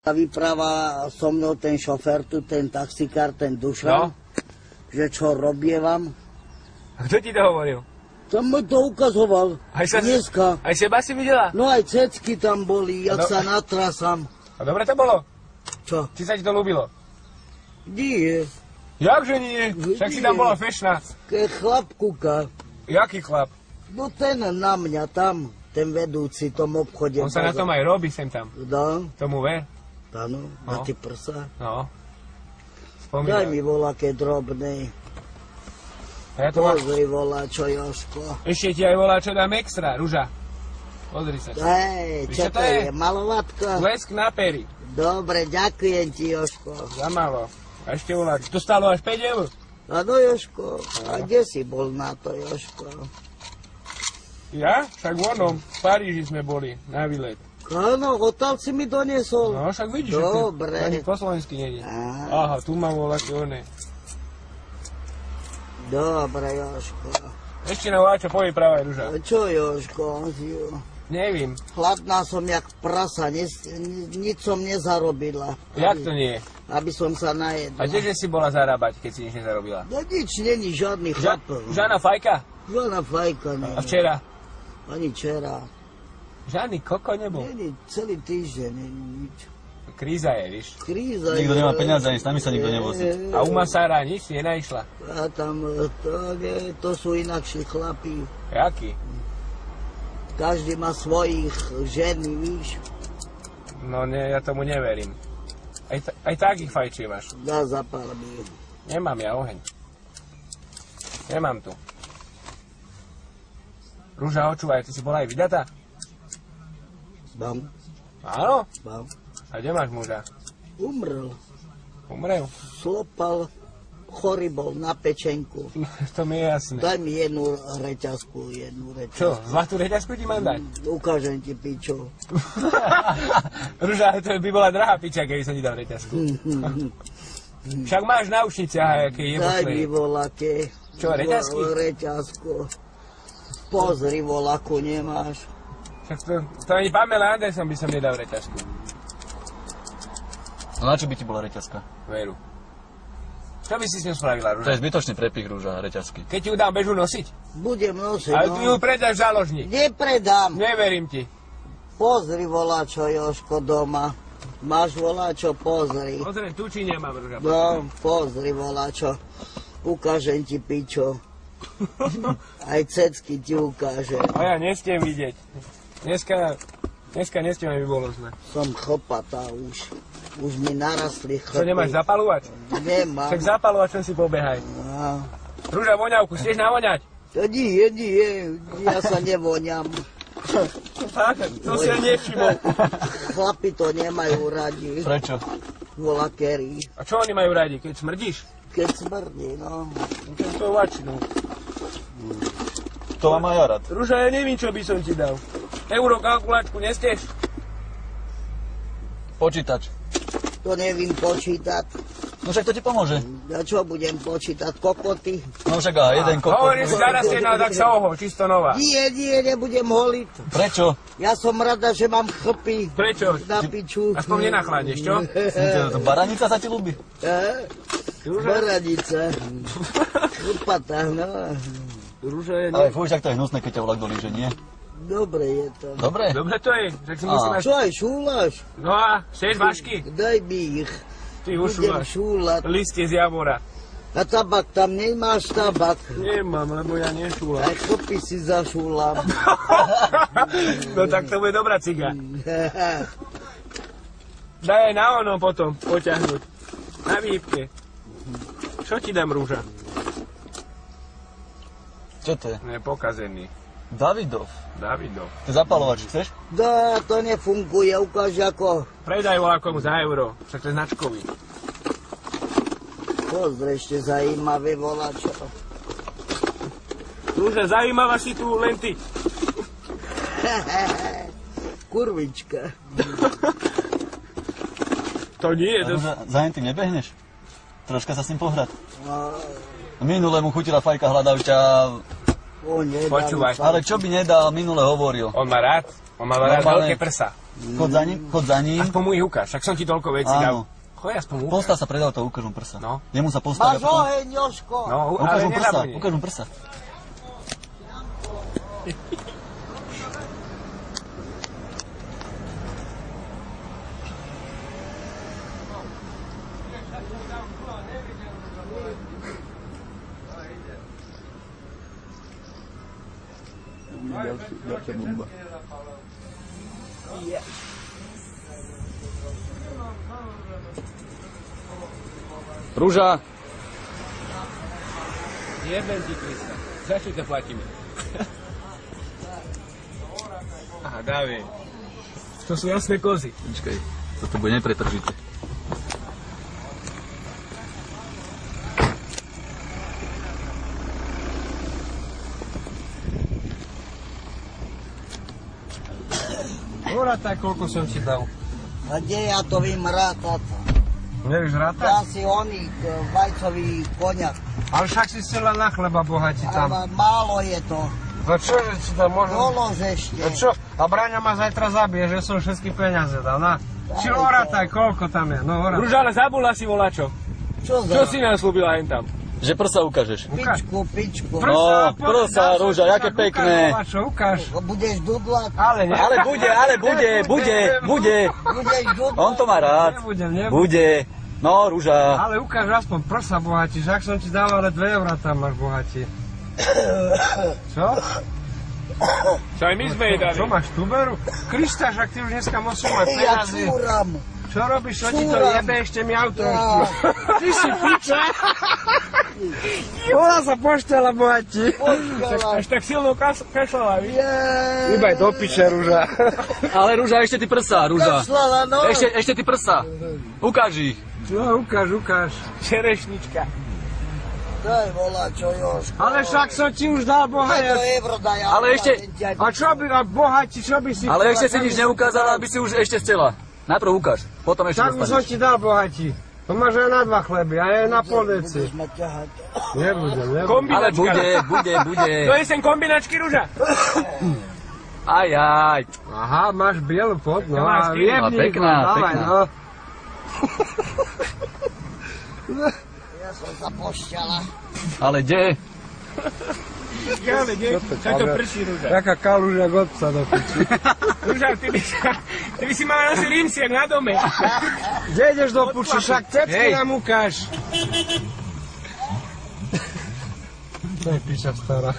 Vypráva so mnou ten šofér tu, ten taxikár, ten Dušan, že čo robievam. A kto ti to hovoril? Tam mi to ukazoval dneska. Aj seba si videla? No aj cecky tam boli, jak sa natrasam. A dobre to bolo? Čo? Či sa ti to ľúbilo? Nie. Jakže nie? Však si tam bola fešná. Keď chlap kúka. Jaký chlap? No ten na mňa tam, ten vedúci v tom obchode. On sa na tom aj robí sem tam. No. Tomu ver? Áno, na tie prsa. No. Daj mi voľaké drobné. Ja to Pozri voľačo, Jožko. Ešte ti aj voľačo dám extra, Ruža. Pozri sa. Hej, čo to je? Malovatka? Blesk na pery. Dobre, ďakujem ti, Jožko. Za málo. A ešte voľačo. To stálo až 5 eur. Áno, Jožko. A kde si bol na to, Jožko? Ja? Však vonom. V Paríži sme boli, na výlet. Áno, odtiaľ si mi doniesol. No, však vidíš, dobre. Ani po slovensky nie je. Aha, tu mám voľaké one. Dobre, Jožko. Ešte na voľačo povyprávaj, Ruža. Čo, Jožko? Nevím. Hladná som jak prasa, nič som nezarobila. Jak to nie? Aby som sa najedla. A kdeže si bola zarábať, keď si nič nezarobila? No nič, není žiadny chlap. Žána fajka? Žiadna fajka, nie. A včera? Ani včera. Žiadny koko nebol? Není, celý týždeň, není nič. Kríza je, víš? Kríza nikto je. Nemá peniaze, ani s nami sa nikto nevozí. A u masára nič si nenaišla? A tam, to sú inakší chlapí. Jaký? Každý má svojich ženy, víš? No nie, ja tomu neverím. Aj takých fajčí máš. Dá zapál mi. Nemám ja oheň. Nemám tu. Ruža, očúvaj, ty si bola aj vydatá? Mám. Áno? Mám. A kde máš muža? Umrel. Umrel? Slopal, chorý bol na pečenku. To mi je jasné. Daj mi jednu reťazku. Čo, zlatú reťazku ti mám dať? Ukážem ti, pičo. Ruža, to by bola drahá piča, keby som ti dal reťazku. Však máš na ušniciach, aké je Daj mi voľaké. Čo, reťazky? Reťazku. Pozri, voľaku nemáš. Však to ani Pamela Anderson by som nedal reťazku. No na čo by ti bola reťazka? Veru. Čo by si s ňou spravila, Ruža? To je zbytočný prepich, Rúža, reťazky. Keď ti ju dám, bežu nosiť? Budem nosiť, Ale ty ju predáš v záložni. Nepredám. Neverím ti. Pozri, voľačo, Jožko, doma. Máš voľačo, pozri. Pozriem, tu či nemám, Ruža. No, pozri, voľačo. Ukážem ti, pičo. Aj cecky ti ukážem. A ja nestiem vidieť. Dneska nestiem, aby bolo zle. Som chlpatá už. Už mi narastli chlpy. Čo, nemáš zapaľovač? Nemám. Však zapaľovačom si pobehaj. No. Rúža, voňavku, chceš navoňať? Nie, ja sa nevoňam. Tak, to si nevšimol. Chlapi to nemajú radi. Prečo? Volakerí. A čo oni majú radi, keď smrdíš? Keď smrdí, no. To vačnú. To mám aj ja rád. Rúža, ja neviem, čo by som ti dal. Eurokalkulačku nestieš? Počítač. To nevím počítať. No však to ti pomôže. Ja čo budem počítať? Kokoty? No však jeden kokot. Hovorím si, zarastená, tak sa oho, čisto nová. Nie, nebudem holiť. Prečo? Ja som rada, že mám chlpy. Prečo? Na piču. Aspoň nenachladneš, čo? Baranica sa ti ľúbi? Baranica. Chlpatá, no. Rúža je... Ale fuj, však to je hnusné, keď ťa vlak dolíže, nie? Dobre je to. Dobre? Dobre to je, však si musím až... Čo aj šúlaš? No a, chceš vášky? Daj mi ich. Ty Budem ušúvaš. šúlať. Listie z javora. A tabak, tam nemáš tabak. Nemám, lebo ja nešúlam. Aj chlpy si zašúlam. No tak to bude dobrá ciga. Daj aj na onom potom poťahnuť. Na výpke. Čo ti dám, Rúža? Čo to je? Ne, pokazený. Davidov. To je zapalovač, chceš? Dá, to nefunguje, ukáž ako. Predaj voľakomu za euro, však to je značkový. Pozri, ešte zajímavé volačo. Rúža, zaujímavá si tu len ty. Kurvička. To nie je... Rúža, za jen tým nebehneš? Troška sa s ním pohrať. No, Minule mu chutila fajka hľadavča. Počúvaj. Ale čo by nedal, minule hovoril. On má rád veľké prsa. Chod za ním. Aspoň mu ich ukáž, však som ti toľko vecí dal. Áno. Choď aspoň mu ukáž. Postav sa predal to, ukáž mu prsa. No. Jemu sa postav. Máš oheň, Jožko! No, Ukáž ale mu prsa, nezabudni. ukáž mu prsa. Ďalšia bomba. Rúža! Jebem ti, Krista. Za čo ťa platíme? Aha, Dávid. To sú jasné kozy. Počkaj, toto bude nepretržité. Rátaj, koľko som ti dal. A kde ja to vím rátať? Nevieš rátať? Ja si oný vajcový koniak. Ale však si chcela na chleba bohati tam. Ale málo je to. No čo, že si tam možno... Dolož ešte. No čo? A Braňa ma zajtra zabije, že som všetky peniaze dal, na? Či orátaj, koľko tam je, no orátaj. Ruža, ale zabula si volačo. Čo Čo za? si nám slúbila hen tam? Že prsa ukážeš. Pičku. No, prsa, Rúža, aké pekné. Ukáž. Budeš dudlať? Ale nie. Ale bude. Budeš dudlať? On to má rád. Nebudem. Bude. No, Rúža. Ale ukáž aspoň prsa bohatí, že ak som ti dal, ale 2 eurá tam máš bohatí. Čo? Čo aj my sme jej dali? Čo máš tuberu? Krista, však ty už dneska musíš mať Ja peniazy. čúram. Čo robíš, čo ti to Čúram. jebe, ešte mi auto Ja. ešte. Ty si piča. Ona sa poštela bohatí. Počkala. Až tak silno kašľala, víš? Jej. Iba je do piče, Rúža. Ale Rúža, ešte ty prsa, Rúža. Kašľala, no. Ešte ty prsa. Ukáž ich. No, ukáž. Čerešnička. Daj volačo, Jožko. Ale však som ti už dal Daj to bohajac. euro, daj. Ale ešte- A čo by, a bohatí, čo by si... Ale ešte si nič neukázala, aby si už ešte chcela. Najprv ukáž, potom ešte Tak už som dostaneš. ti dal bohatí. To máš aj na 2 chleby, a aj na pol deci. Budeš ma ťahať. Nebudem. Ale bude. To je sem kombinačky, Rúža. Aj. Aha, máš bielu pod, no A a jebni. pekná, Dávaj, pekná. no. Ja som sa pošťala. Ale kde? Čo to prší, Rúža? Taká kalúža od psa do piči. Rúža, ty by si mala nasi rímsiak na dome. Kde ideš do puči, však cecky nám ukáž. To je piča stará.